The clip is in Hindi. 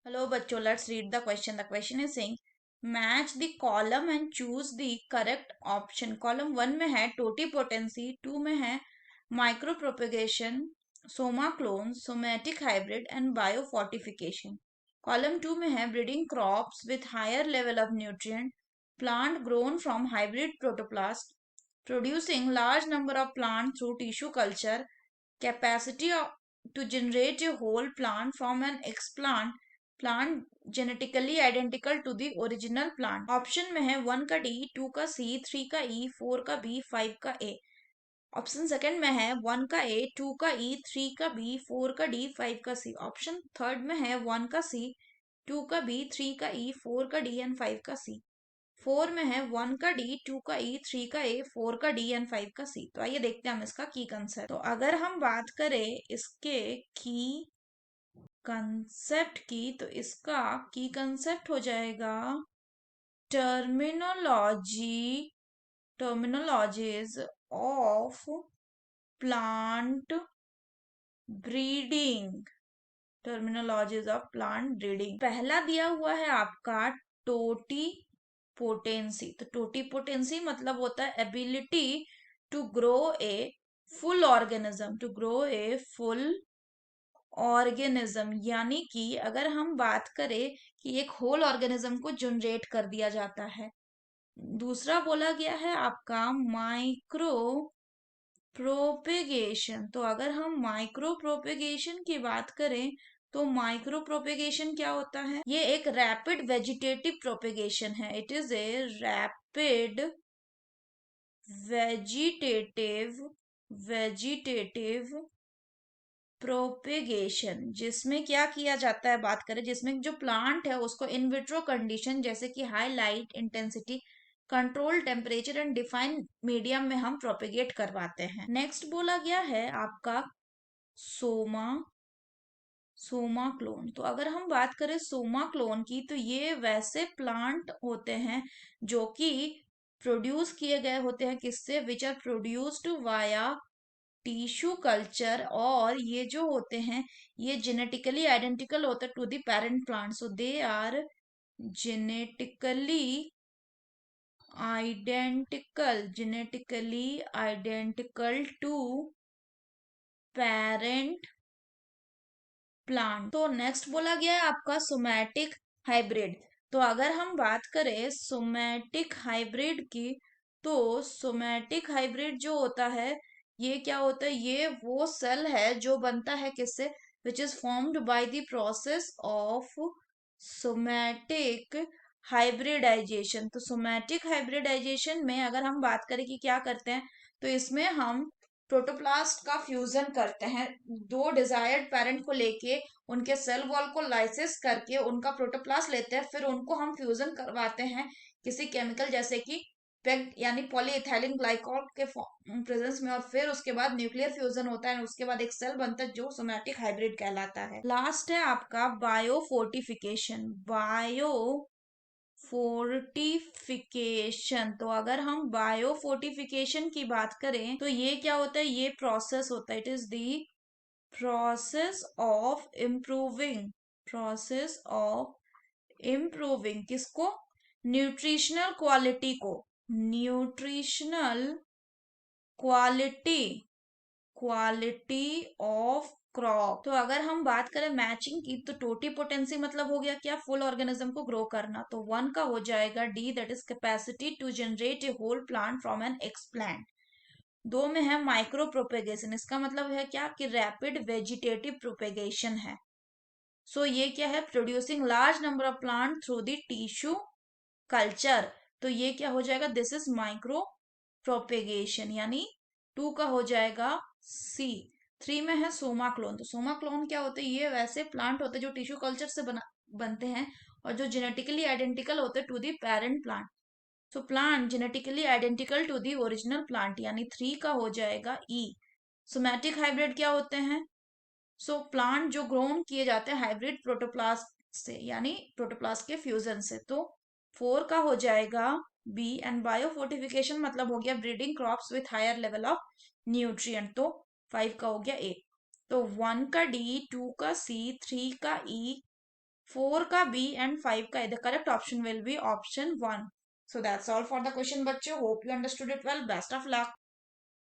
Hello बच्चों, let's read the question. The question is saying match the column and choose the correct option. Column 1 में है टोटीपोटेंसी, 2 में है micropropagation, somaclone, somatic hybrid and biofortification. Column 2 में है breeding crops with higher level of nutrient, plant grown from hybrid protoplast, producing large number of plants through tissue culture, capacity to generate a whole plant from an explant, plant genetically identical to the original plant. Option में है 1 का डी, 2 का सी, 3 का ई, 4 का बी, 5 का ए. ऑप्शन सेकंड में है 1 का ए, 2 का ई, 3 का बी, 4 का डी, 5 का सी. ऑप्शन थर्ड में है 1 का सी, 2 का बी, 3 का ई, 4 का डी एंड 5 का सी. 4 में है 1 का डी, 2 का ई, 3 का ए, 4 का डी एंड 5 का सी. तो आइए देखते हैं हम इसका की कंसेप्ट. तो अगर हम बात करें इसके की कंसेप्ट की, तो इसका की कंसेप्ट हो जाएगा terminologies of plant breeding. Terminologies of plant breeding. पहला दिया हुआ है आपका टोटी पोटेंसी. तो टोटी पोटेंसी मतलब होता है ability to grow a full organism. To grow a full organism यानी कि अगर हम बात करें कि एक होल ऑर्गेनिज्म को जनरेट कर दिया जाता है. दूसरा बोला गया है आपका माइक्रो प्रोपेगेशन. तो अगर हम माइक्रो प्रोपेगेशन की बात करें तो माइक्रो प्रोपेगेशन क्या होता है? ये एक रैपिड वेजिटेटिव प्रोपेगेशन है. It is a rapid vegetative propagation जिसमें क्या किया जाता है, बात करें जिसमें जो प्लांट है उसको इन विट्रो कंडीशन जैसे कि high light intensity, control temperature and defined medium में हम प्रोपेगेट करवाते हैं. नेक्स्ट बोला गया है आपका सोमा क्लोन. तो अगर हम बात करें सोमा क्लोन की, तो ये वैसे प्लांट होते हैं जो कि प्रोड्यूस किए गए होते हैं किससे? Which are produced via tissue culture. और ये जो होते हैं ये जेनेटिकली आइडेंटिकल होते हैं to the parent plant. So they are genetically identical to parent plant. तो नेक्स्ट बोला गया है आपका सोमैटिक हाइब्रिड. तो अगर हम बात करें सोमैटिक हाइब्रिड की, तो सोमैटिक हाइब्रिड जो होता है ये क्या होता है? ये वो सेल है जो बनता है किससे? Which is formed by the process of somatic hybridization. तो सोमैटिक हाइब्रिडाइजेशन में अगर हम बात करें कि क्या करते हैं, तो इसमें हम प्रोटोप्लास्ट का फ्यूजन करते हैं. दो डिजायर्ड पेरेंट को लेके उनके सेल वॉल को लाइसिस करके उनका प्रोटोप्लास्ट लेते हैं, फिर उनको हम फ्यूजन करवाते हैं किसी केमिकल जैसे कि पेक्ड यानी पॉलीइथाइलिन ग्लाइकॉल के प्रेजेंस में, और फिर उसके बाद न्यूक्लियर फ्यूजन होता है. उसके बाद एक सेल बनता है जो सोमैटिक हाइब्रिड कहलाता है. लास्ट है आपका बायोफोर्टिफिकेशन. फोर्टिफिकेशन. तो अगर हम बायो फोर्टिफिकेशन की बात करें तो ये क्या होता है? ये प्रोसेस होता है. It is the process of improving किसको? Nutritional quality of crop. तो अगर हम बात करें मैचिंग की, तो टोटीपोटेंसी मतलब हो गया क्या? फुल ऑर्गेनिज्म को ग्रो करना. तो 1 का हो जाएगा D, that is capacity to generate a whole plant from an explant. 2 में है माइक्रो प्रोपेगेशन. इसका मतलब है क्या? कि रैपिड वेजिटेटिव प्रोपेगेशन है. सो ये क्या है? Producing large number of plant through the tissue culture. तो ये क्या हो जाएगा? दिस इज माइक्रो प्रोपेगेशन यानी 2 का हो जाएगा सी. 3 में है सोमा क्लोन. तो सोमा क्लोन क्या होते हैं? ये वैसे प्लांट होते हैं जो टिश्यू कल्चर से बनते हैं और जो जेनेटिकली आइडेंटिकल होते हैं to the parent plant. So plant genetically identical to the original plant यानी 3 का हो जाएगा ई. सोमैटिक हाइब्रिड क्या होते हैं? सो प्लांट जो ग्रोन किए जाते हैं हाइब्रिड प्रोटोप्लास्ट से यानी प्रोटोप्लास्ट के फ्यूजन से. तो 4 का हो जाएगा बी. एंड बायोफोर्टिफिकेशन मतलब हो गया breeding crops with higher level of nutrient. तो 5 का हो गया ए. तो 1 का डी, 2 का सी, 3 का ई, 4 का बी एंड 5 का A. The correct option will be option 1. So that's all for the question बच्चों. Hope you understood it well. Best of luck.